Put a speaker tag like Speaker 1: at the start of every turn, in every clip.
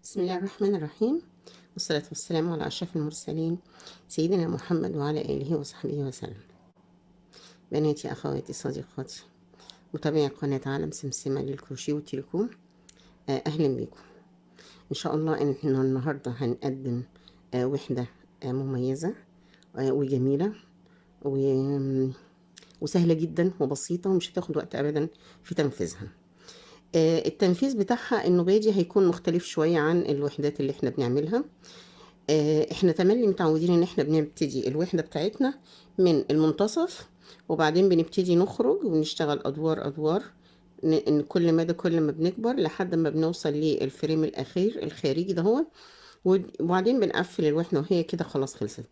Speaker 1: بسم الله الرحمن الرحيم، والصلاة والسلام على أشرف المرسلين سيدنا محمد وعلى آله وصحبه وسلم. بناتي أخواتي صديقاتي متابعي قناة عالم سمسمة للكروشيه والتريكو، أهلا بكم. إن شاء الله إن إحنا النهاردة هنقدم وحدة مميزة وجميلة وسهلة جدا وبسيطة ومش هتاخد وقت أبدا في تنفيذها. التنفيذ بتاعها النباتي هيكون مختلف شوية عن الوحدات اللي احنا بنعملها. احنا تملي متعودين ان احنا بنبتدي الوحدة بتاعتنا من المنتصف، وبعدين بنبتدي نخرج ونشتغل ادوار ادوار، ان كل كل ما بنكبر لحد ما بنوصل للفريم الاخير الخارجي ده هو، وبعدين بنقفل الوحدة وهي كده خلاص خلصت.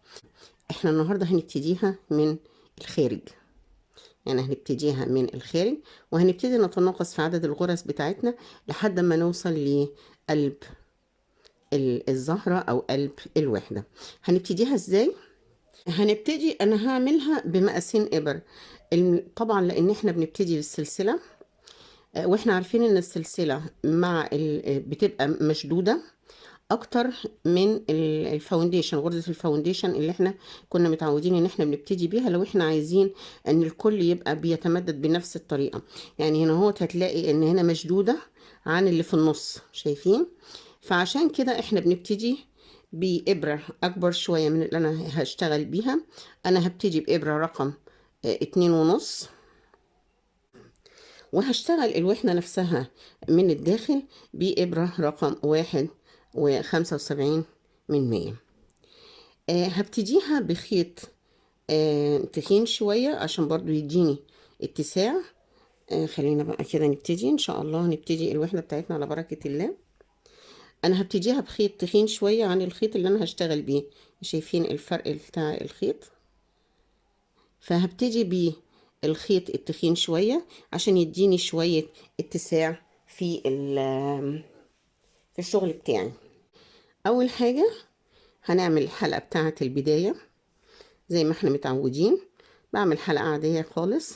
Speaker 1: احنا النهاردة هنبتديها من الخارج، يعني هنبتديها من الخارج وهنبتدي نتناقص في عدد الغرز بتاعتنا لحد ما نوصل لقلب الزهرة أو قلب الوحدة. هنبتديها ازاي؟ هنبتدي أنا هعملها بمقاسين إبر. طبعا لأن احنا بنبتدي بالسلسلة، واحنا عارفين ان السلسلة مع بتبقى مشدودة اكتر من الفاونديشن، غرزة الفاونديشن اللي احنا كنا متعودين ان احنا بنبتدي بيها لو احنا عايزين ان الكل يبقى بيتمدد بنفس الطريقة. يعني هنا هو هتلاقي ان هنا مشدودة عن اللي في النص، شايفين؟ فعشان كده احنا بنبتدي بإبرة أكبر شوية من اللي أنا هشتغل بيها. أنا هبتدي بإبرة رقم 2.5، وهشتغل الوحدة نفسها من الداخل بإبرة رقم 1.75. هبتديها بخيط تخين شوية عشان برضو يديني اتساع. خلينا بقى كده نبتدي إن شاء الله. نبتدي الوحدة بتاعتنا على بركة الله. أنا هبتديها بخيط تخين شوية عن الخيط اللي أنا هشتغل بيه، شايفين الفرق بتاع الخيط؟ فهبتدي بالخيط التخين شوية عشان يديني شوية اتساع في الشغل بتاعي. أول حاجة هنعمل الحلقة بتاعة البداية زي ما احنا متعودين. بعمل حلقة عادية خالص،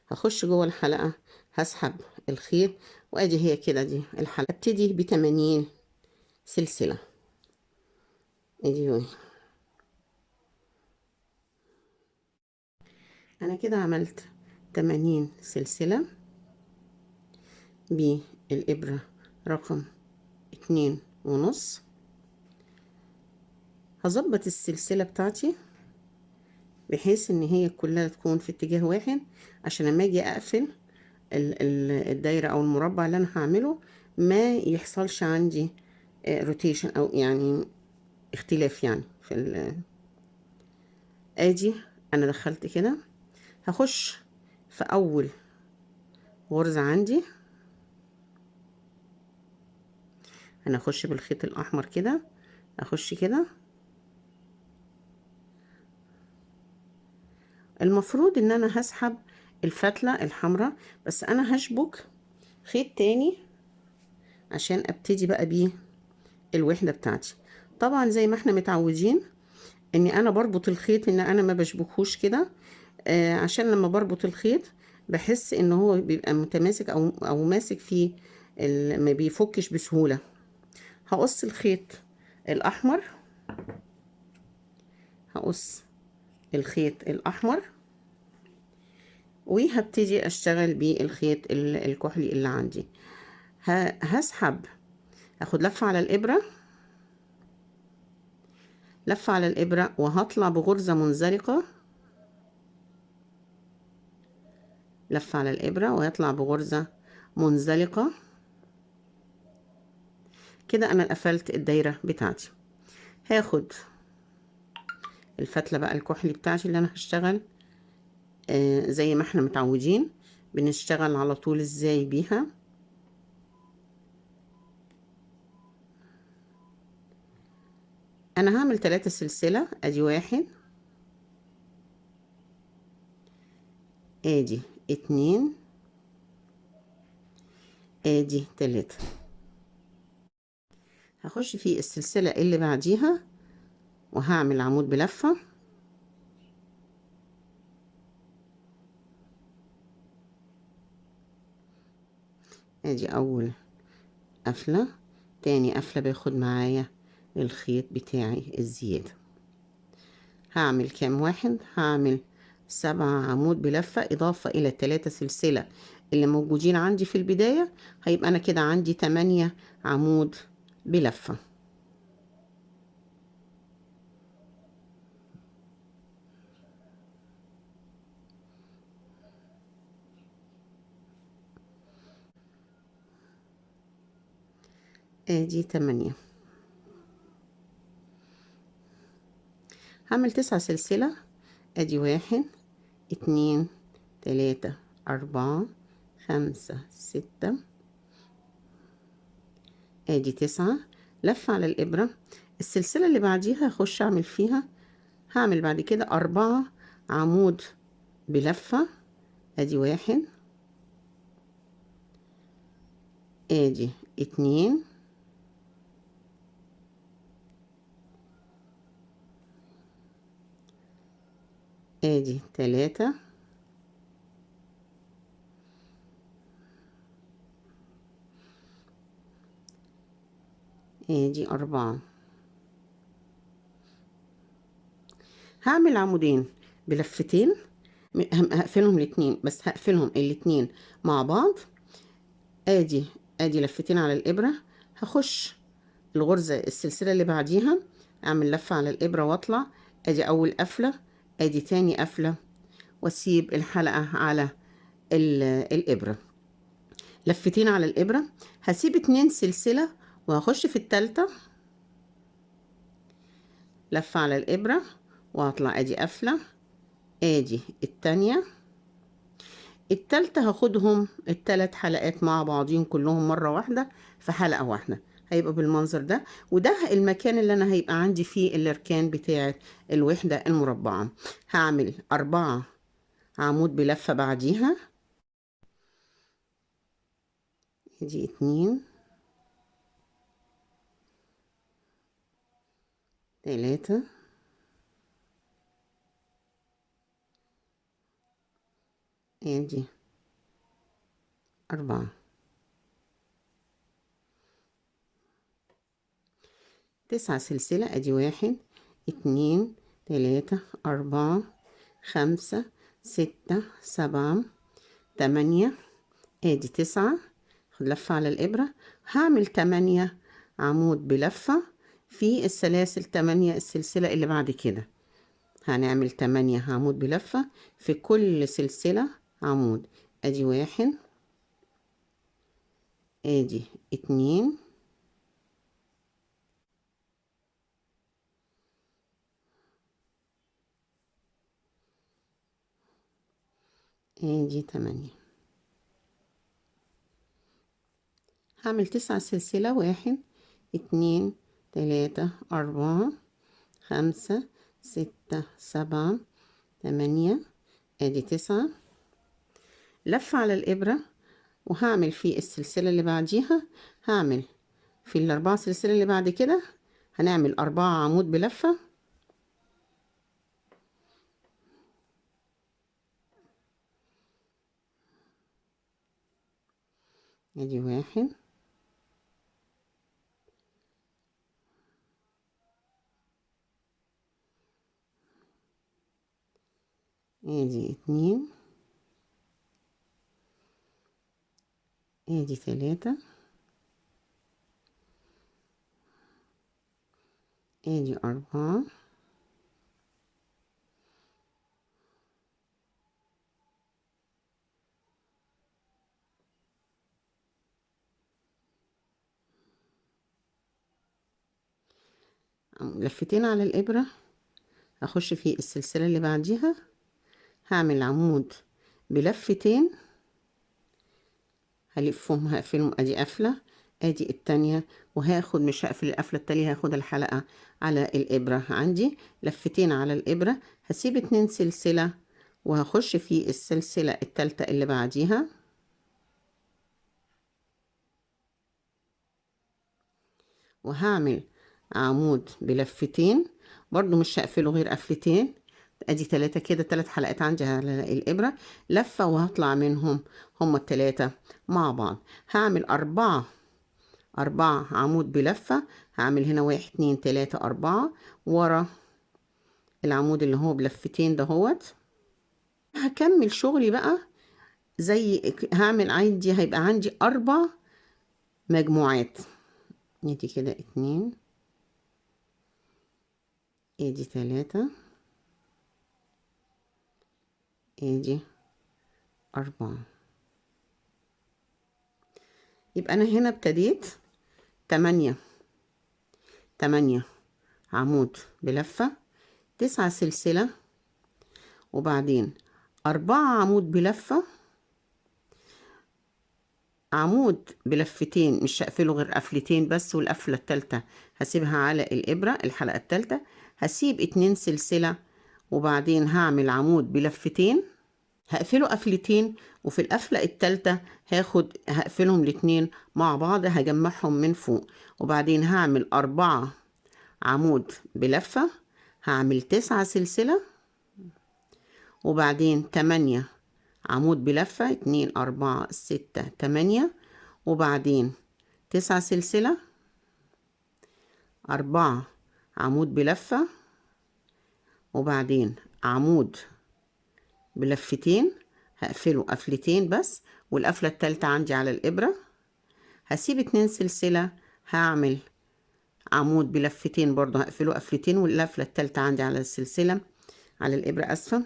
Speaker 1: هخش جوه الحلقة، هسحب الخيط، وادي هي كده دي الحلقة. ابتدي ب80 سلسلة. ادي انا كده عملت 80 سلسلة بالإبرة رقم 2.5. هظبط السلسلة بتاعتي بحيث ان هي كلها تكون في اتجاه واحد، عشان لما اجي اقفل الدايرة او المربع اللي انا هعمله ما يحصلش عندي روتيشن او يعني اختلاف يعني ادي انا دخلت كده. هخش في اول غرزة عندي، انا اخش بالخيط الاحمر كده، اخش كده. المفروض ان انا هسحب الفتلة الحمراء، بس انا هشبك خيط تاني عشان ابتدي بقى بيه الوحدة بتاعتي. طبعا زي ما احنا متعودين اني انا بربط الخيط، ان انا ما بشبكهوش كده، عشان لما بربط الخيط بحس ان هو بيبقى متماسك او ماسك فيه، ما بيفكش بسهولة. هقص الخيط الاحمر، هقص الخيط الاحمر وهبتدي اشتغل بالخيط الكحلي اللي عندي. هسحب، هاخد لفة على الابرة، لفة على الابرة، وهطلع بغرزة منزلقة. لفة على الابرة وهيطلع بغرزة منزلقة كده. انا قفلت الدايرة بتاعتي. هاخد الفتلة بقى الكحلي بتاعتي اللي انا هشتغل زي ما احنا متعودين بنشتغل على طول ازاي بيها. انا هعمل 3 سلسلة، ادي 1، ادي 2، ادي 3. هخش في السلسلة اللي بعديها وهعمل عمود بلفة. ادي اول قفلة، تاني قفلة باخد معايا الخيط بتاعي الزيادة. هعمل كام واحد؟ هعمل 7 عمود بلفة إضافة إلى 3 سلسلة اللي موجودين عندي في البداية، هيبقى أنا كده عندي 8 عمود بلفة. ادي 8. هعمل 9 سلسلة. ادي 1 2 3 4 5 6. ادي 9. لفة على الإبرة. السلسلة اللي بعديها هخش أعمل فيها، هعمل بعد كده 4 عمود بلفة. ادي 1 ادي 2 ادي 3 ادي 4. هعمل عمودين بلفتين، هقفلهم الاتنين، بس هقفلهم الاتنين مع بعض. ادي لفتين على الإبرة. هخش الغرزة السلسلة اللي بعديها، اعمل لفة على الإبرة واطلع. ادي اول قفلة، ادي تاني قفلة، واسيب الحلقة على الإبرة. لفتين على الإبرة، هسيب 2 سلسلة وهخش في التالتة. لفة على الإبرة وهطلع. ادي قفلة، ادي التانية، التالتة هاخدهم ال3 حلقات مع بعضهم كلهم مرة واحدة في حلقة واحدة، هيبقى بالمنظر ده. وده المكان اللي انا هيبقى عندي فيه الاركان بتاعة الوحدة المربعة. هعمل 4 عمود بلفة بعديها. ادي 2 3 ادي 4. 9 سلسلة. ادي 1 2 3 4 5 6 7 8. ادي 9. خد لفة على الإبرة. هعمل 8 عمود بلفة في السلاسل 8 السلسلة اللي بعد كده. هنعمل 8 عمود بلفة في كل سلسلة عمود. ادي 1 ادي 2 ادي 8. هعمل 9 سلسلة. 1 2 3 4 5 6 7 8. ادي 9. لفة على الإبرة وهعمل في السلسلة اللي بعديها، هعمل في ال4 سلسلة اللي بعد كده هنعمل 4 عمود بلفة. ادي 1 ادي 2 ادي 3 ادي 4 لفتين على الإبرة. هخش في السلسلة اللي بعديها، هعمل عمود بلفتين، هلفهم هقفلهم. ادي قفلة، ادي التانية، وهاخد مش هقفل القفلة التانية، هاخد الحلقة على الإبرة. عندي لفتين على الإبرة، هسيب 2 سلسلة وهخش في السلسلة التالتة اللي بعديها، وهعمل عمود بلفتين برضو مش هقفله غير قفلتين. ادي 3 كده، 3 حلقات عندي على الإبرة. لفة وهطلع منهم هما ال3 مع بعض. هعمل 4 4 عمود بلفة، هعمل هنا 1 2 3 4 ورا العمود اللي هو بلفتين دهوت. هكمل شغلي بقى زي هعمل عندي، هيبقى عندي 4 مجموعات. ادي كده 2، ادي 3، ادي 4. يبقى انا هنا ابتديت 8 عمود بلفة، 9 سلسلة، وبعدين 4 عمود بلفة، عمود بلفتين مش هقفله غير قفلتين بس، والقفلة التالتة هسيبها على الإبرة. الحلقة التالتة هسيب 2 سلسلة، وبعدين هعمل عمود بلفتين هقفله قفلتين، وفي القفلة التالتة هقفلهم الاتنين مع بعض، هجمعهم من فوق، وبعدين هعمل 4 عمود بلفة، هعمل 9 سلسلة، وبعدين 8 عمود بلفة، 2 4 6 8، وبعدين 9 سلسلة، 4 عمود بلفة، وبعدين عمود بلفتين هقفله قفلتين بس، والقفلة التالتة عندي على الإبرة، هسيب 2 سلسلة، هعمل عمود بلفتين برضو هقفله قفلتين، والقفلة التالتة عندي على السلسلة على الإبرة، أسفة،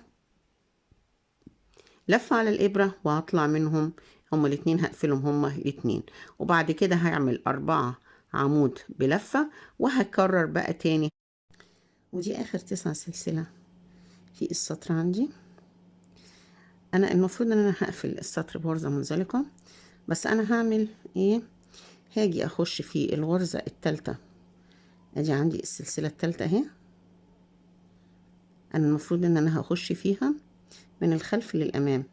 Speaker 1: لفة على الإبرة، وهطلع منهم هما الاتنين هقفلهم هما الاتنين، وبعد كده هعمل 4 عمود بلفة، وهكرر بقى تاني. ودي آخر 9 سلسلة في السطر عندي. أنا المفروض إن أنا هقفل السطر بغرزة منزلقة، بس أنا هعمل إيه؟ هاجي أخش في الغرزة التالتة. أدي عندي السلسلة التالتة أهي، أنا المفروض إن أنا هخش فيها من الخلف للأمام.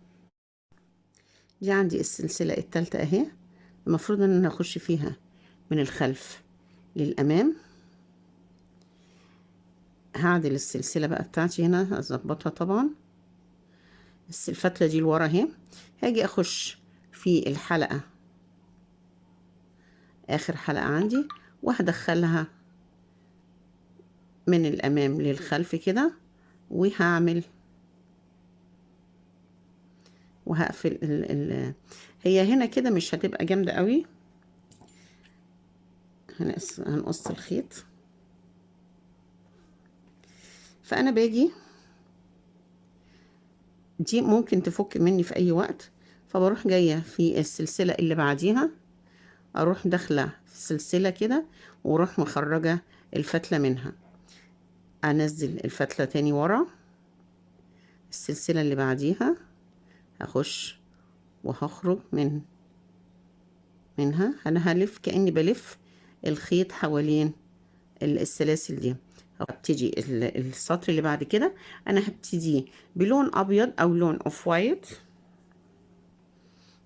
Speaker 1: دي عندي السلسلة التالتة أهي، المفروض إن أنا هخش فيها من الخلف للأمام. هعدل السلسلة بقى بتاعتي هنا، هظبطها طبعا. الفتلة دي لورا اهي، هاجي أخش في الحلقة، آخر حلقة عندي، وهدخلها من الأمام للخلف كده، وهقفل هي هنا كده مش هتبقى جامدة قوي. هنقص الخيط، فأنا باجي دي ممكن تفك مني في أي وقت، فبروح جاية في السلسلة اللي بعديها، أروح داخلة في السلسلة كده، وأروح مخرجة الفتلة منها، أنزل الفتلة تاني ورا السلسلة اللي بعديها، هخش وهخرج منها. أنا هلف كأني بلف الخيط حوالين السلاسل دي. هبتدي السطر اللي بعد كده، أنا هبتدي بلون أبيض أو لون أوف وايت،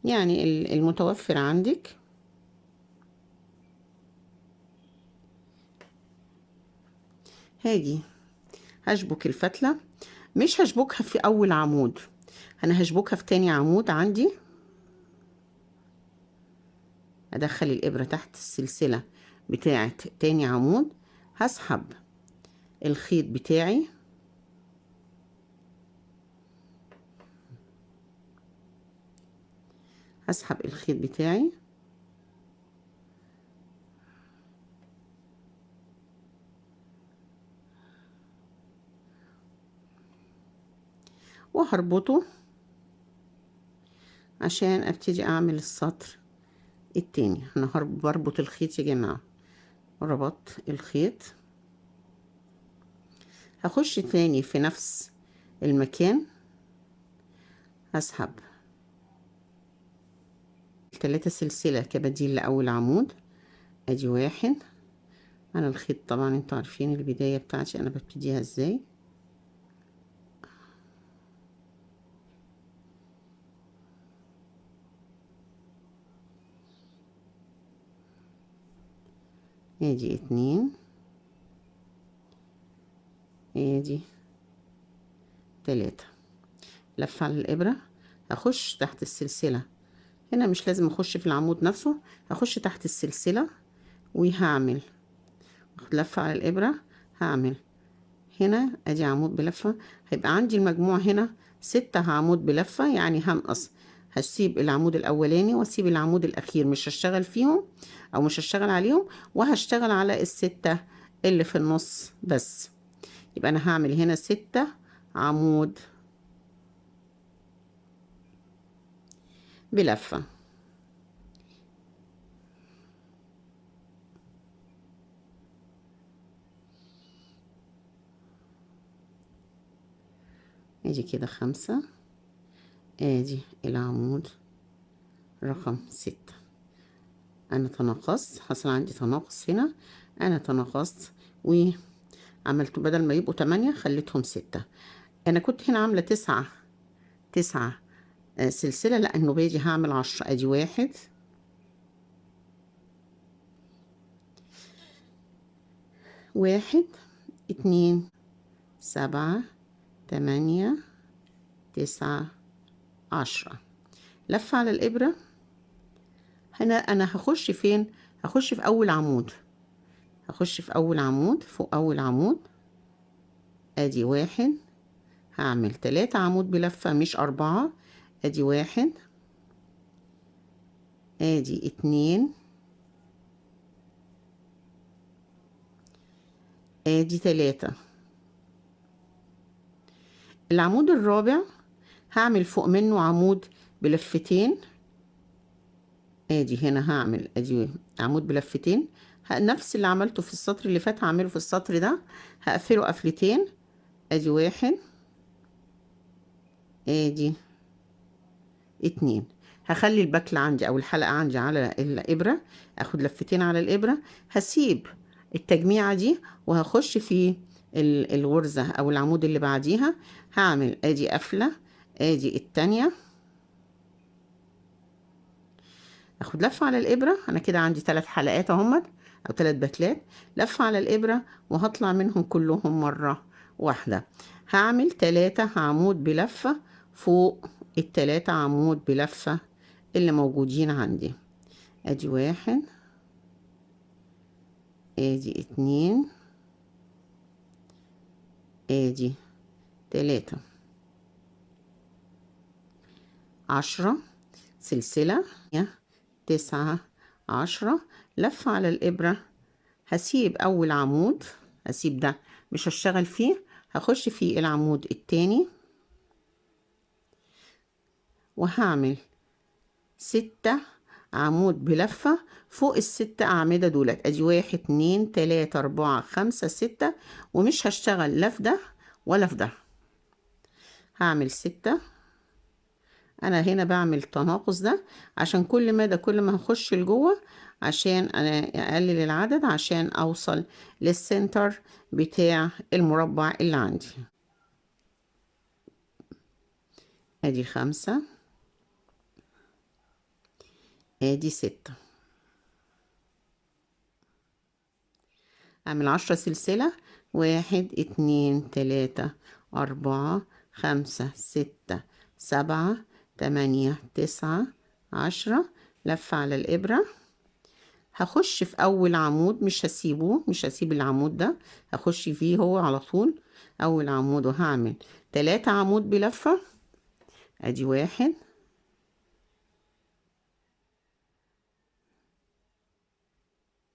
Speaker 1: يعني المتوفر عندك. هاجي هشبك الفتلة، مش هشبكها في أول عمود، أنا هشبكها في تاني عمود عندي. أدخل الإبرة تحت السلسلة بتاعة تاني عمود، هسحب الخيط بتاعي، هسحب الخيط بتاعي وهربطه عشان ابتدي اعمل السطر التاني. انا بربط الخيط يا جماعة، ربطت الخيط، هخش تاني في نفس المكان، هسحب 3 سلسلة كبديل لأول عمود. ادي 1. انا الخيط طبعا انتوا عارفين البداية بتاعتي انا ببتديها ازاي. ادي 2، ادي 3، لف على الإبرة، هخش تحت السلسلة هنا مش لازم اخش في العمود نفسه، هخش تحت السلسلة وهعمل لفة على الابرة. هعمل هنا ادي عمود بلفة، هيبقى عندي المجموع هنا 6 عمود بلفة، يعني هنقص، هسيب العمود الاولاني واسيب العمود الاخير، مش هشتغل فيهم او مش هشتغل عليهم، وهشتغل على ال6 اللي في النص بس. يبقى انا هعمل هنا 6 عمود بلفة. ادي كده 5. ادي العمود رقم 6. انا تناقصت، حصل عندي تناقص هنا، انا تناقصت وعملت بدل ما يبقوا 8 خليتهم 6. انا كنت هنا عاملة 9 سلسلة، لا النوبية دي هعمل 10. ادي 1 1 2 7 8 9 10. لفة على الإبرة. هنا أنا هخش فين؟ هخش في أول عمود، هخش في أول عمود فوق أول عمود. أدي 1، هعمل 3 عمود بلفة مش 4. أدي 1، أدي 2، أدي 3. العمود الرابع هعمل فوق منه عمود بلفتين. ادي هنا هعمل ادي عمود بلفتين، نفس اللي عملته في السطر اللي فات هعمله في السطر ده، هقفله قفلتين. ادي 1، ادي 2. هخلي البكلة عندي او الحلقة عندي على الابرة، اخد لفتين على الابرة، هسيب التجميعة دي وهخش في الغرزة او العمود اللي بعديها، هعمل ادي قفلة، ادي التانية، اخد لفة على الابرة. انا كده عندي 3 حلقات اهمت او 3 بكلات، لفة على الابرة وهطلع منهم كلهم مرة واحدة. هعمل 3 عمود بلفة فوق ال3 عمود بلفة اللي موجودين عندي. ادي 1، ادي 2، ادي 3. 10 سلسلة، 9 10. لفة على الابرة، هسيب اول عمود، هسيب ده مش هشتغل فيه، هخش في العمود التاني وهعمل 6 عمود بلفة فوق ال6 أعمدة دولت. ادي 1 2 3 4 5 6، ومش هشتغل لا في ده ولا في ده، هعمل 6. انا هنا بعمل تناقص ده عشان كل ما ده كل ما هخش لجوه، عشان انا اقلل العدد عشان اوصل للسنتر بتاع المربع اللي عندي. ادي 5، ادي 6. اعمل 10 سلسلة، 1 2 3 4 5 6 7 8 9 10. لفة على الإبرة، هخش في أول عمود، مش هسيبه، مش هسيب العمود ده، هخش فيه هو على طول أول عمود، وهعمل 3 عمود بلفة. أدي 1،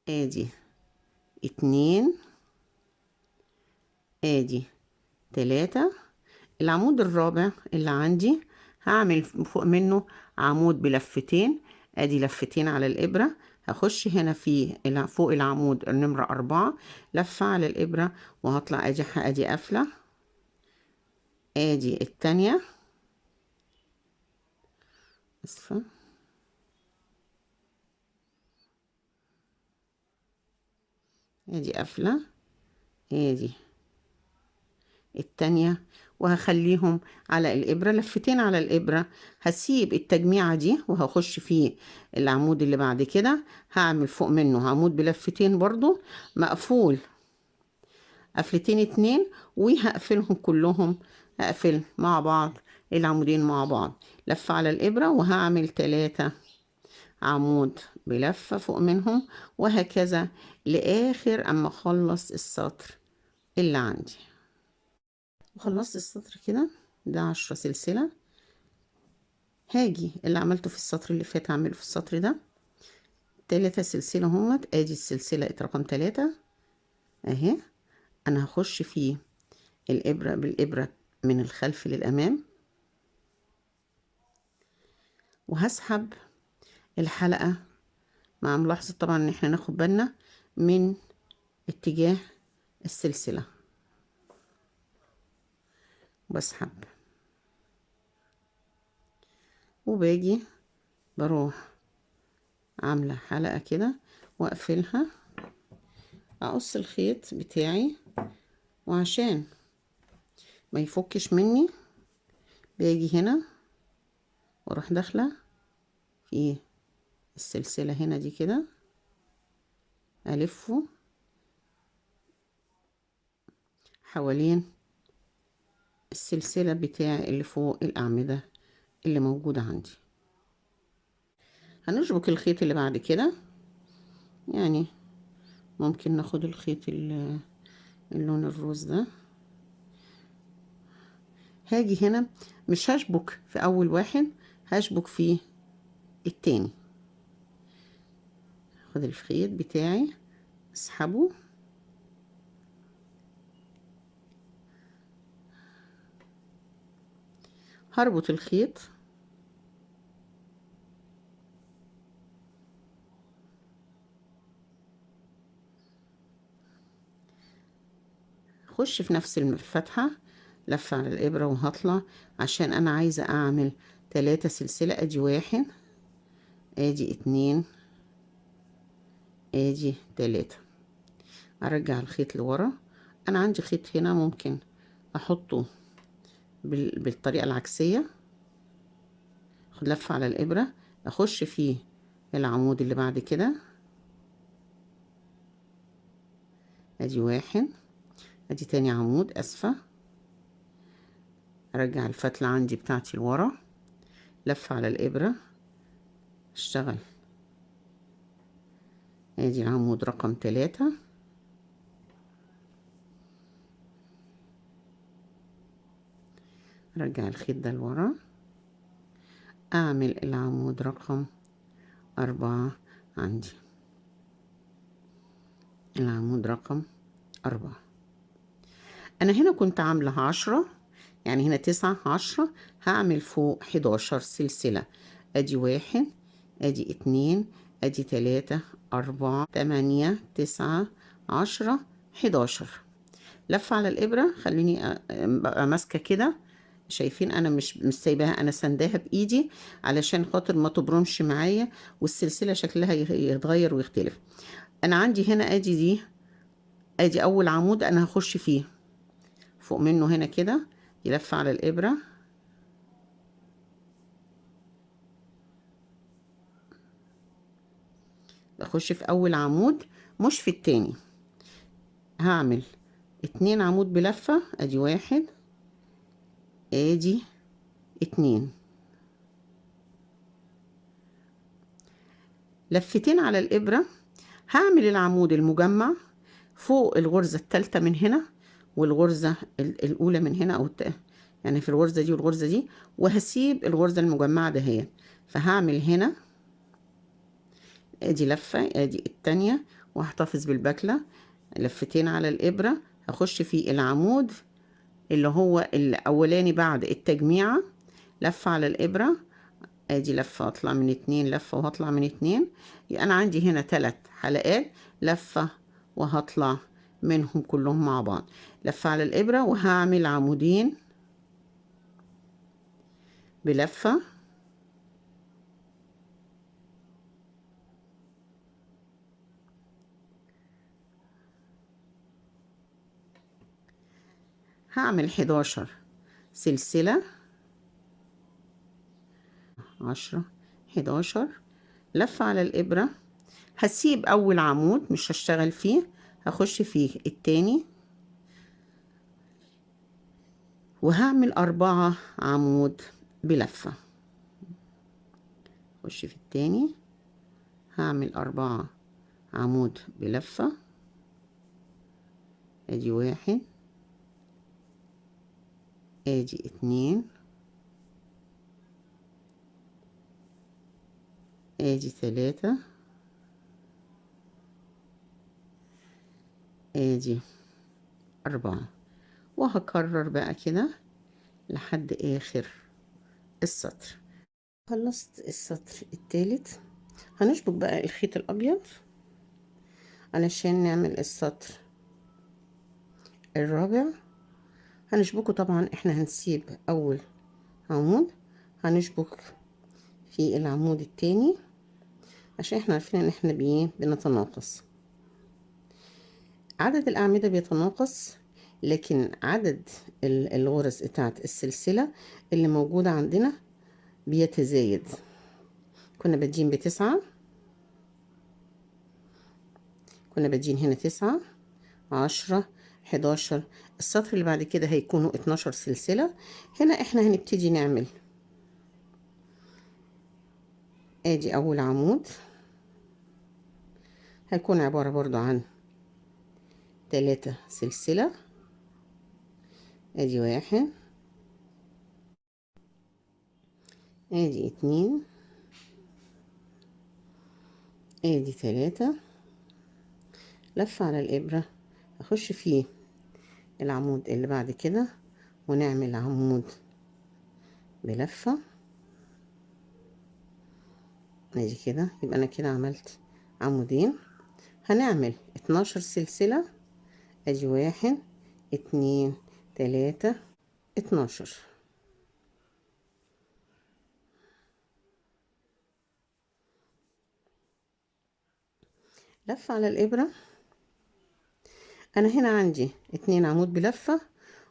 Speaker 1: أدي 2، أدي 3. العمود الرابع اللي عندي هعمل فوق منه عمود بلفتين. ادي لفتين على الابرة، هخش هنا في فوق العمود النمرة 4، لفة على الابرة وهطلع ادي قفلة، ادي التانية، اسفة، ادي قفلة، ادي التانية، وهخليهم على الإبرة لفتين على الإبرة. هسيب التجميعة دي وهخش في العمود اللي بعد كده، هعمل فوق منه عمود بلفتين برضو مقفول قفلتين 2، وهقفلهم كلهم، هقفل مع بعض العمودين مع بعض، لفة على الإبرة وهعمل 3 عمود بلفة فوق منهم، وهكذا لآخر أما أخلص السطر اللي عندي. وخلصت السطر كده، ده 10 سلسلة. هاجي اللي عملته في السطر اللي فات هعمله في السطر ده 3 سلسلة همت. ادي السلسلة رقم 3 اهي. انا هخش في الابرة بالابرة من الخلف للامام، وهسحب الحلقة مع ملاحظة طبعا ان احنا ناخد بالنا من اتجاه السلسلة. بسحب وباجي بروح عاملة حلقة كده واقفلها، اقص الخيط بتاعي، وعشان ما يفكش مني باجي هنا واروح داخلة في السلسلة هنا دي كده، ألفه حوالين السلسلة بتاعي اللي فوق الأعمدة اللي موجودة عندي. هنشبك الخيط اللي بعد كده، يعني ممكن ناخد الخيط اللون الروز ده. هاجي هنا مش هشبك في أول واحد، هشبك في التاني. خد الخيط بتاعي اسحبه، هربط الخيط خش في نفس الفتحة، لف على الإبرة وهطلع عشان أنا عايزة أعمل 3 سلسلة. أدي 1، أدي 2، أدي 3. أرجع الخيط لورا. أنا عندي خيط هنا ممكن أحطه بالطريقة العكسية. أخد لفة على الإبرة، أخش فيه العمود اللي بعد كده. أدي 1، أدي تاني عمود، أسفة. أرجع الفتلة عندي بتاعتي لورا، لفة على الإبرة، اشتغل. ادي العمود رقم 3، ارجع الخيط ده لورا، اعمل العمود رقم 4 عندي، العمود رقم 4. انا هنا كنت عاملة 10، يعني هنا 9 10، هعمل فوق 11 سلسلة. ادي 1، ادي 2، ادي 3 4 8 9 10 11. لف على الابرة، خليني ابقى ماسكة كده. شايفين انا مش سايباها، انا سنداها بايدي علشان خاطر ما تبرمش معايا والسلسلة شكلها يتغير ويختلف. انا عندي هنا ادي اول عمود انا هخش فيه فوق منه هنا كده، يلف على الابرة، بخش في اول عمود مش في التاني. هعمل 2 عمود بلفة. ادي 1، ادي 2، لفتين على الابرة. هعمل العمود المجمع فوق الغرزة الثالثة من هنا، والغرزة الأولى من هنا، يعني في الغرزة دي والغرزة دي، وهسيب الغرزة المجمعة دهيت. فهعمل هنا ادي لفة، ادي التانية، وهحتفظ بالبكلة. لفتين على الإبرة، هخش في العمود اللي هو الأولاني بعد التجميعة، لفة على الإبرة، ادي لفة، اطلع من 2 لفة وهطلع من 2. يبقى انا عندي هنا 3 حلقات، لفة وهطلع منهم كلهم مع بعض، لفة على الابرة، وهعمل عمودين بلفة، هعمل 11 سلسلة، 10 11، لفة على الابرة. هسيب اول عمود مش هشتغل فيه، هخش فيه التاني، وهعمل 4 عمود بلفة. خش في التاني هعمل 4 عمود بلفة. ادي 1، ادي 2، ادي 3، ادي 4، وهكرر بقى كده لحد اخر السطر. خلصت السطر التالت، هنشبك بقى الخيط الابيض علشان نعمل السطر الرابع. هنشبكه طبعا، احنا هنسيب اول عمود هنشبك في العمود التاني عشان احنا عارفين ان احنا بنتناقص. عدد الاعمدة بيتناقص، لكن عدد الغرز بتاعت السلسلة اللي موجودة عندنا بيتزايد. كنا بادين ب9، كنا بادين هنا 9، 10، 11. السطر اللي بعد كده هيكونوا 12 سلسلة. هنا احنا هنبتدي نعمل، ادي اول عمود هيكون عبارة برضو عن 3 سلسلة. ادي 1، ادي 2، ادي 3. لفة على الابرة، اخش فيه العمود اللي بعد كده ونعمل عمود بلفة. ادي كده، يبقى انا كده عملت عمودين. هنعمل 12 سلسلة. ادي 1، 2، 3، 12. لفة على الابرة. انا هنا عندي 2 عمود بلفة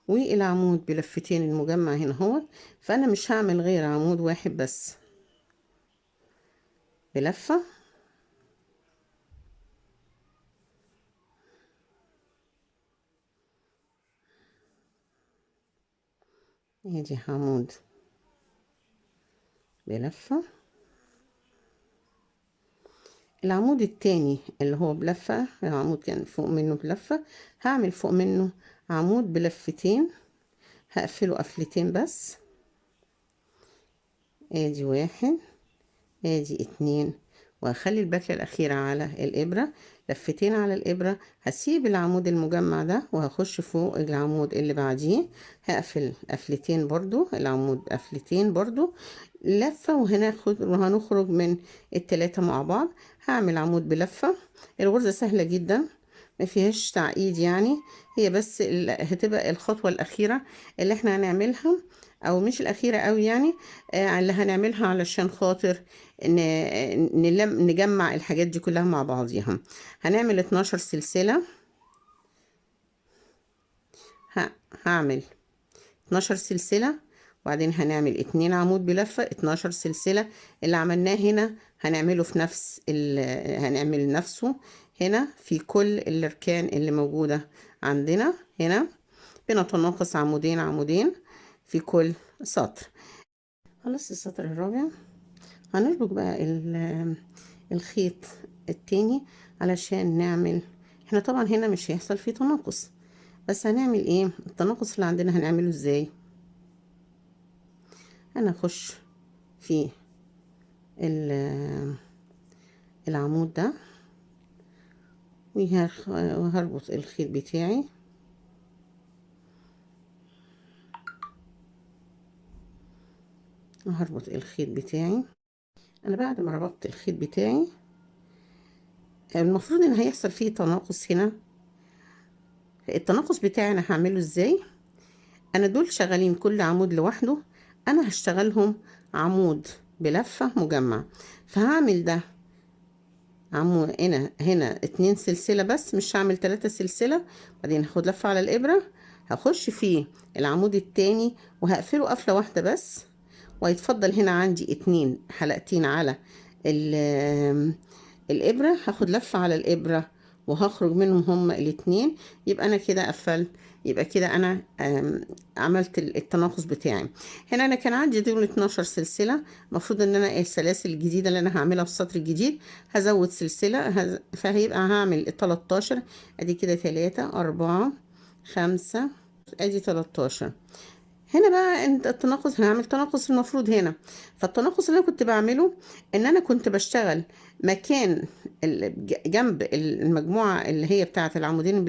Speaker 1: والعمود بلفتين المجمع هنا هو، فانا مش هعمل غير عمود واحد بس بلفة. ادي عمود بلفة. العمود التاني اللي هو بلفة، العمود كان فوق منه بلفة، هعمل فوق منه عمود بلفتين، هقفله قفلتين بس. ادي 1، ادي 2، وهخلي الباكية الأخيرة على الإبرة، لفتين على الإبرة. هسيب العمود المجمع ده وهخش فوق العمود اللي بعديه، هقفل قفلتين برضو، العمود قفلتين برضو، لفة، وهنخرج من التلاتة مع بعض. هعمل عمود بلفة. الغرزة سهلة جدا، ما فيهاش تعقيد يعني، هي بس هتبقى الخطوة الأخيرة اللي احنا هنعملها، او مش الأخيرة قوي يعني، اللي هنعملها علشان خاطر نجمع الحاجات دي كلها مع بعضيها. هنعمل 12 سلسلة. هعمل 12 سلسلة، وبعدين هنعمل 2 عمود بلفة. 12 سلسلة اللي عملناه هنا هنعمله في هنعمل نفسه هنا في كل الاركان اللي موجودة عندنا هنا. بنتناقص عمودين عمودين في كل سطر. خلص السطر الرابع، هنربط بقى الخيط التاني علشان نعمل، احنا طبعا هنا مش هيحصل فيه تناقص، بس هنعمل ايه التناقص اللي عندنا هنعمله ازاي. انا اخش في العمود ده وهربط الخيط بتاعي. هربط الخيط بتاعي. انا بعد ما ربطت الخيط بتاعي المفروض ان هيحصل فيه تناقص هنا. التناقص بتاعي انا هعمله ازاي؟ انا دول شغالين كل عمود لوحده، انا هشتغلهم عمود بلفة مجمع. فهعمل ده عمود هنا 2 سلسلة بس، مش هعمل 3 سلسلة. بعدين هاخد لفة على الابرة، هخش في العمود التاني وهقفله قفلة واحدة بس، وهيتفضل هنا عندي 2 حلقتين على الابرة. هاخد لفة على الابرة وهخرج منهم هما الاتنين، يبقى انا كده قفلت. يبقى كده انا عملت التناقص بتاعي. هنا انا كان عندي دول 12 سلسله، المفروض ان انا السلاسل الجديده اللي انا هعملها في السطر الجديد هزود سلسله، فهيبقى هعمل 13. ادي كده 3 4 5، ادي 13. هنا بقى انت التناقص هنعمل تناقص المفروض هنا. فالتناقص اللي انا كنت بعمله ان انا كنت بشتغل مكان جنب المجموعة اللي هي بتاعة العمودين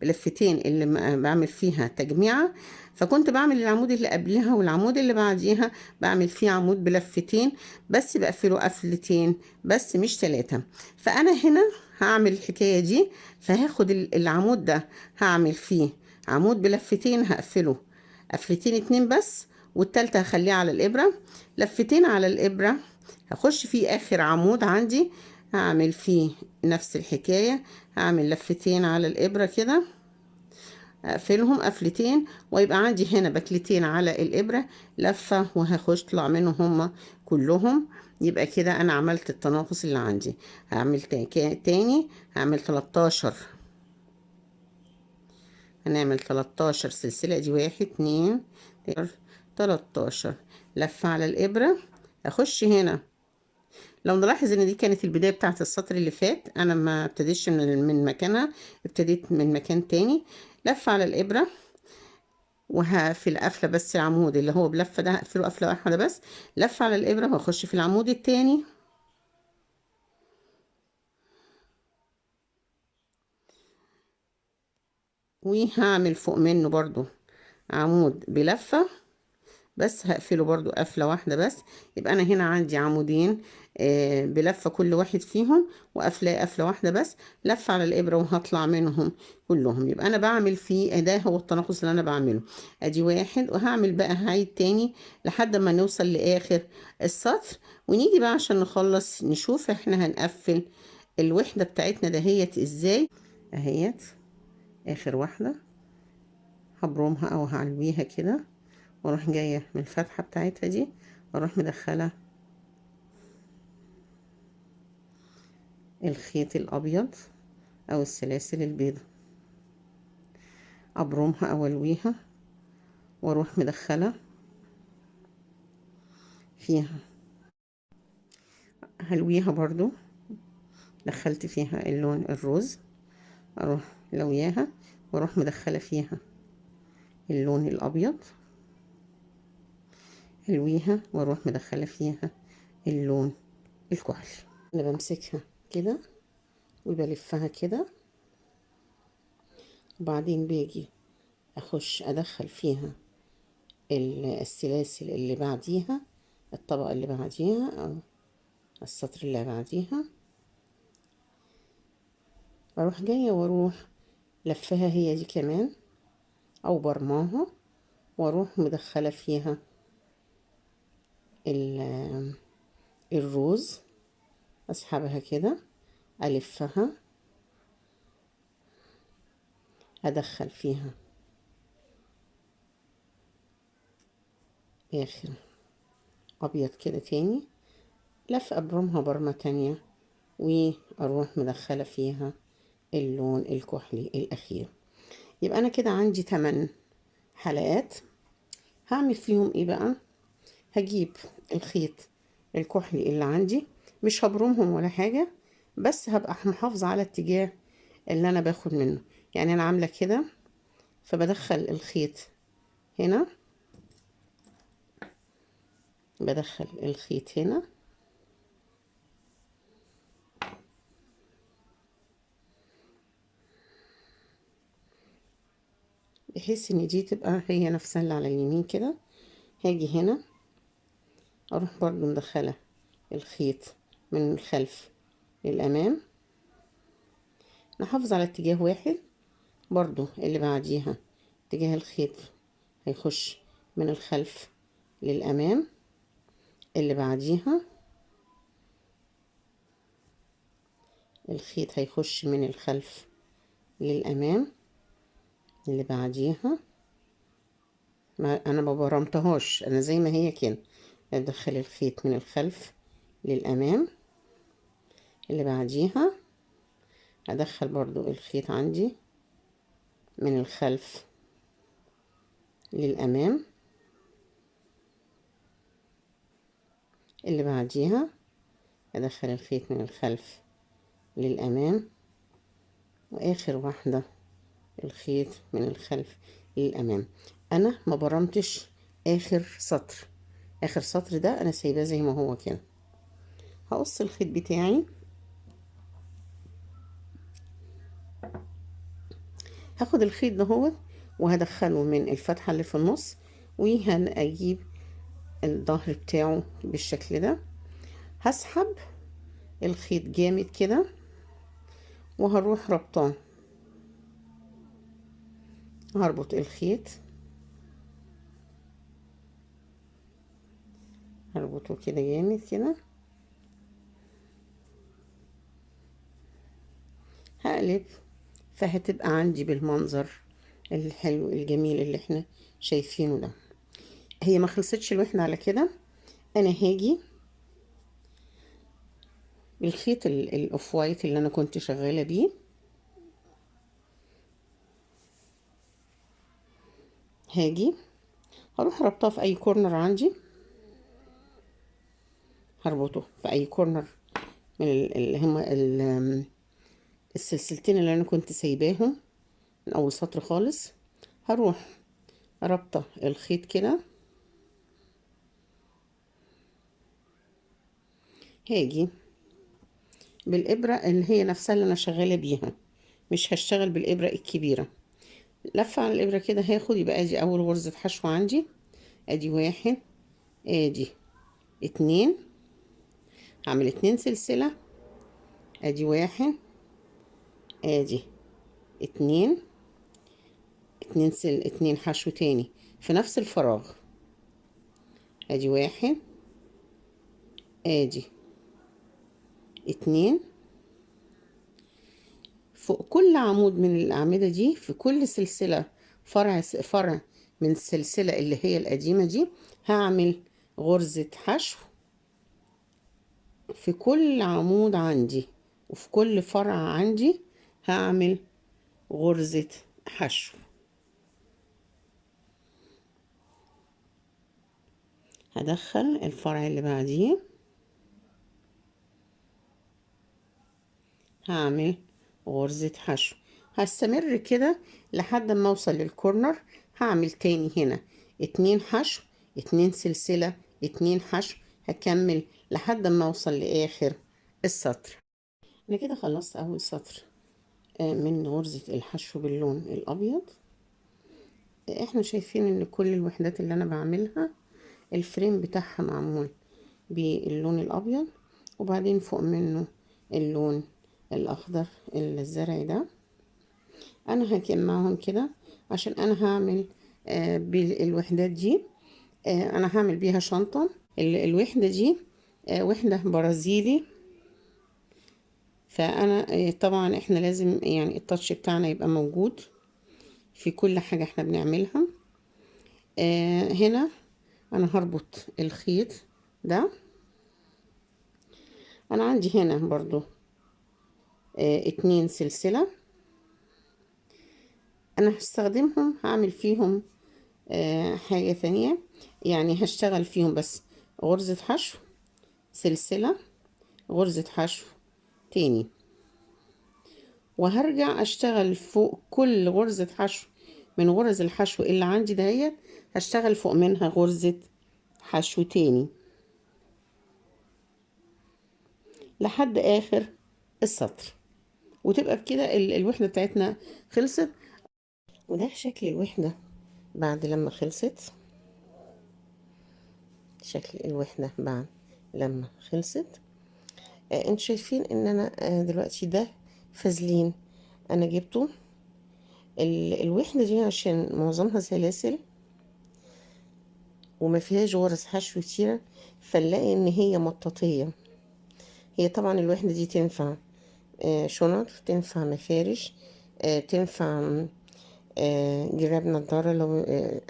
Speaker 1: بلفتين اللي بعمل فيها تجميعة. فكنت بعمل العمود اللي قبلها والعمود اللي بعديها بعمل فيه عمود بلفتين بس، بقفله قفلتين بس مش 3. فانا هنا هعمل الحكاية دي، فهاخد العمود ده هعمل فيه عمود بلفتين هقفله قفلتين 2 بس، والتالتة هخليها على الإبرة لفتين على الإبرة. هخش في آخر عمود عندي هعمل فيه نفس الحكاية، هعمل لفتين على الإبرة كده اقفلهم قفلتين، ويبقى عندي هنا بكلتين على الإبرة لفة، وهخش طلع منهم هما كلهم. يبقى كده أنا عملت التناقص اللي عندي. هعمل تاني هعمل 13، هنعمل 13 سلسلة. دي 1 2 13 لفة على الإبرة. أخش هنا، لو نلاحظ ان دي كانت البداية بتاعت السطر اللي فات، انا ما ابتديتش من مكانها، ابتديت من مكان تاني. لفة على الإبرة وهقفل قفلة بس، العمود اللي هو بلفة ده هقفله قفلة واحدة بس. لفة على الإبرة وهخش في العمود التاني وهعمل فوق منه برضو عمود بلفة بس هقفله برضو قفلة واحدة بس. يبقى انا هنا عندي عمودين بلفة كل واحد فيهم، وقفلة قفلة واحدة بس، لفة على الإبرة وهطلع منهم كلهم. يبقى انا بعمل فيه ده هو التناقص اللي انا بعمله. ادي 1، وهعمل بقى هعيد تاني لحد ما نوصل لآخر السطر، ونيجي بقى عشان نخلص نشوف احنا هنقفل الوحدة بتاعتنا دهيت ازاي. اهيت اخر واحدة هبرمها او هعلويها كده، واروح جاية من الفتحة بتاعتها دي واروح مدخلة الخيط الابيض او السلاسل البيضة، ابرمها او الويها واروح مدخلة فيها، هلويها برضو دخلت فيها اللون الروز، اروح لوياها واروح مدخلة فيها اللون الابيض، هلويها واروح مدخلة فيها اللون الكحلي. انا بمسكها كده وبلفها كده، وبعدين باجي اخش ادخل فيها السلاسل اللي بعديها، الطبقة اللي بعديها او السطر اللي بعديها، بروح جاية واروح لفها هي دي كمان او برماها، واروح مدخلة فيها الروز، اسحبها كده الفها ادخل فيها اخر ابيض كده تاني، لف ابرمها برمة تانية، واروح مدخلة فيها اللون الكحلي الاخير. يبقى انا كده عندي 8 حلقات. هعمل فيهم ايه بقى؟ هجيب الخيط الكحلي اللي عندي، مش هبرمهم ولا حاجة، بس هبقى محافظة على الاتجاه اللي انا باخد منه. يعني انا عاملة كده، فبدخل الخيط هنا، بدخل الخيط هنا، بحيث ان دي تبقى هي نفسها اللي على اليمين كده. هاجي هنا اروح برضو مدخلة الخيط من الخلف للامام، نحافظ على اتجاه واحد. برضو اللي بعديها اتجاه الخيط هيخش من الخلف للامام، اللي بعديها الخيط هيخش من الخلف للامام، اللي بعديها ما انا ما برمتهاش، انا زي ما هي كده ادخل الخيط من الخلف للامام، اللي بعديها هدخل برضو الخيط عندي من الخلف للأمام، اللي بعديها هدخل الخيط من الخلف للأمام، وآخر واحدة الخيط من الخلف للأمام. أنا ما برمتش آخر سطر، آخر سطر ده أنا سايباه زي ما هو كده. هقص الخيط بتاعي، هاخد الخيط ده هو وهدخله من الفتحة اللي في النص، وهجيب الظهر بتاعه بالشكل ده. هسحب الخيط جامد كده وهروح ربطاه، هربط الخيط، هربطه كده جامد كده، هقلب، فهتبقى عندي بالمنظر الحلو الجميل اللي احنا شايفينه ده. هي ما خلصتش الوحدة على كده، انا هاجي بالخيط الاوف وايت اللي انا كنت شغالة بيه، هاجي هروح ربطها في اي كورنر عندي، هربطه في اي كورنر من اللي هما السلسلتين اللي انا كنت سايباهم من اول سطر خالص. هروح ربطة الخيط كده، هاجي بالإبرة اللي هي نفسها اللي أنا شغالة بيها، مش هشتغل بالإبرة الكبيرة. لفة على الإبرة كده هاخد، يبقى ادي أول غرزة حشو عندي، ادي واحد، ادي اتنين، هعمل 2 سلسلة، ادي واحد، ادي اتنين، 2 حشو تاني في نفس الفراغ، ادي واحد، ادي اتنين. فوق كل عمود من الأعمدة دي، في كل سلسلة فرع من السلسلة اللي هي القديمة دي، هعمل غرزة حشو في كل عمود عندي، وفي كل فرع عندي هعمل غرزة حشو. هدخل الفرع اللي بعديه، هعمل غرزة حشو، هستمر كده لحد ما اوصل للكورنر. هعمل تاني هنا 2 حشو، 2 سلسلة، 2 حشو، هكمل لحد ما اوصل لاخر السطر. انا كده خلصت اول سطر من غرزة الحشو باللون الابيض. احنا شايفين ان كل الوحدات اللي انا بعملها الفريم بتاعها معمول باللون الابيض، وبعدين فوق منه اللون الاخضر الزرعي ده. انا هجمعهم كده عشان انا هعمل بالوحدات دي، انا هعمل بيها شنطة. الوحدة دي وحدة برازيلي، فانا طبعا احنا لازم يعني التاتش بتاعنا يبقى موجود في كل حاجة احنا بنعملها. هنا انا هربط الخيط ده، انا عندي هنا برضو 2 سلسلة، انا هستخدمهم، هعمل فيهم حاجة ثانية، يعني هشتغل فيهم بس غرزة حشو، سلسلة، غرزة حشو تاني، وهرجع اشتغل فوق كل غرزة حشو من غرز الحشو اللي عندي دهيت، هشتغل فوق منها غرزة حشو تاني لحد اخر السطر، وتبقى بكده الوحدة بتاعتنا خلصت. وده شكل الوحدة بعد لما خلصت، شكل الوحدة بعد لما خلصت. انتوا شايفين ان انا دلوقتي ده فازلين انا جبته. الوحدة دي عشان معظمها سلاسل وما فيهاش غرز حشو كتيرة، فنلاقي ان هي مطاطية. هي طبعا الوحدة دي تنفع شنط، تنفع مفارش، تنفع جراب نضارة، لو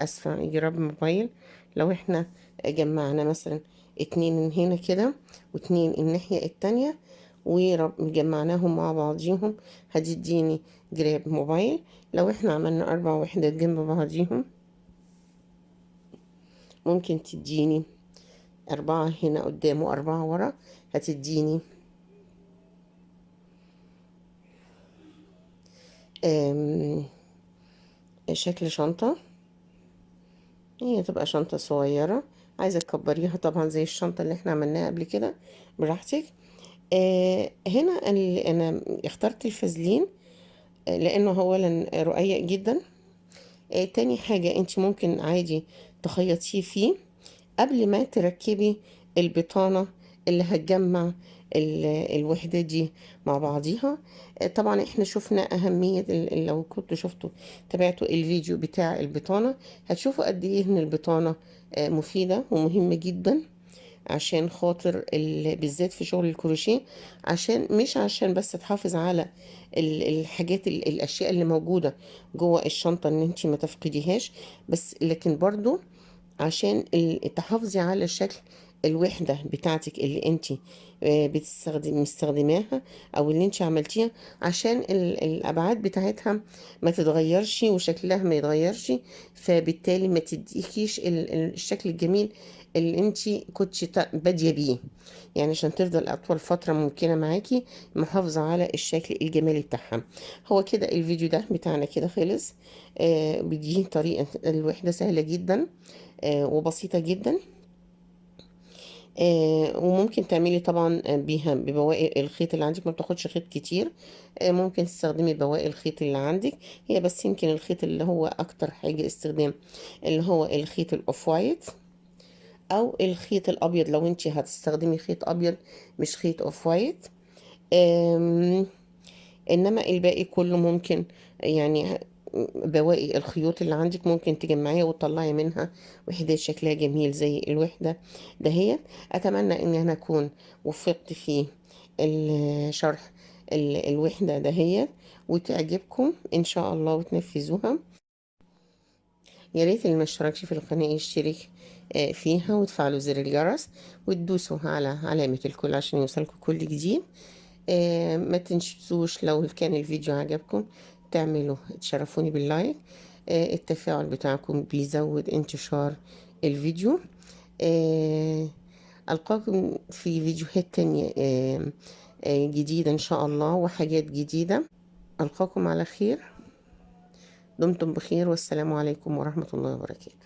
Speaker 1: اسفة جراب موبايل. لو احنا جمعنا مثلا 2 من هنا كده و2 الناحية التانية، وجمعناهم مع بعضيهم هتديني جراب موبايل. لو احنا عملنا 4 وحدات جنب بعضيهم ممكن تديني 4 هنا قدام و4 ورا، هتديني شكل شنطة. هي تبقى شنطة صغيرة، عايزة تكبريها طبعا زي الشنطة اللي احنا عملناها قبل كده براحتك. هنا انا اخترت الفازلين لانه اولا رقيق جدا. تاني حاجة انت ممكن عادي تخيطيه فيه قبل ما تركبي البطانة اللي هتجمع الوحدة دي مع بعضيها. طبعا احنا شفنا اهمية لو كنتوا شفتوا تابعتوا الفيديو بتاع البطانة هتشوفوا قد ايه ان البطانة مفيدة ومهمة جدا عشان خاطر بالذات في شغل الكروشيه، عشان مش عشان بس تحافظ على الحاجات الاشياء اللي موجودة جوه الشنطة ان انت ما تفقديهاش، بس لكن برضو عشان تحافظي على شكل الوحدة بتاعتك اللي انت مستخدماها او اللي انت عملتيها، عشان الابعاد بتاعتها ما تتغيرش وشكلها ما يتغيرش، فبالتالي ما تديكيش الشكل الجميل اللي انت كنت باديه بيه، يعني عشان تفضل اطول فتره ممكنه معاكي محافظه على الشكل الجمالي بتاعها. هو كده الفيديو ده بتاعنا كده خلص. بدي طريقه الوحده سهله جدا وبسيطه جدا. وممكن تعملي طبعا بيها ببواقي الخيط اللي عندك، ما بتاخدش خيط كتير. ممكن تستخدمي بواقي الخيط اللي عندك، هي بس يمكن الخيط اللي هو اكتر حاجه استخدام اللي هو الخيط الاوف وايت او الخيط الابيض لو انت هتستخدمي خيط ابيض مش خيط اوف وايت. أم، انما الباقي كله ممكن يعني بواقي الخيوط اللي عندك ممكن تجمعيها وتطلعي منها وحدات شكلها جميل زي الوحدة دهيت. اتمنى ان انا اكون وفقت في الشرح الوحدة دهيت وتعجبكم ان شاء الله وتنفذوها. يا ريت اللي ما اشتركش في القناة يشترك فيها وتفعلوا زر الجرس وتدوسوا على علامة الكل عشان يوصلكم كل جديد. ما تنسوش لو كان الفيديو عجبكم تعملوا تشرفوني باللايك. التفاعل بتاعكم بيزود انتشار الفيديو. ألقاكم في فيديوهات تانية جديدة إن شاء الله وحاجات جديدة. ألقاكم على خير، دمتم بخير والسلام عليكم ورحمة الله وبركاته.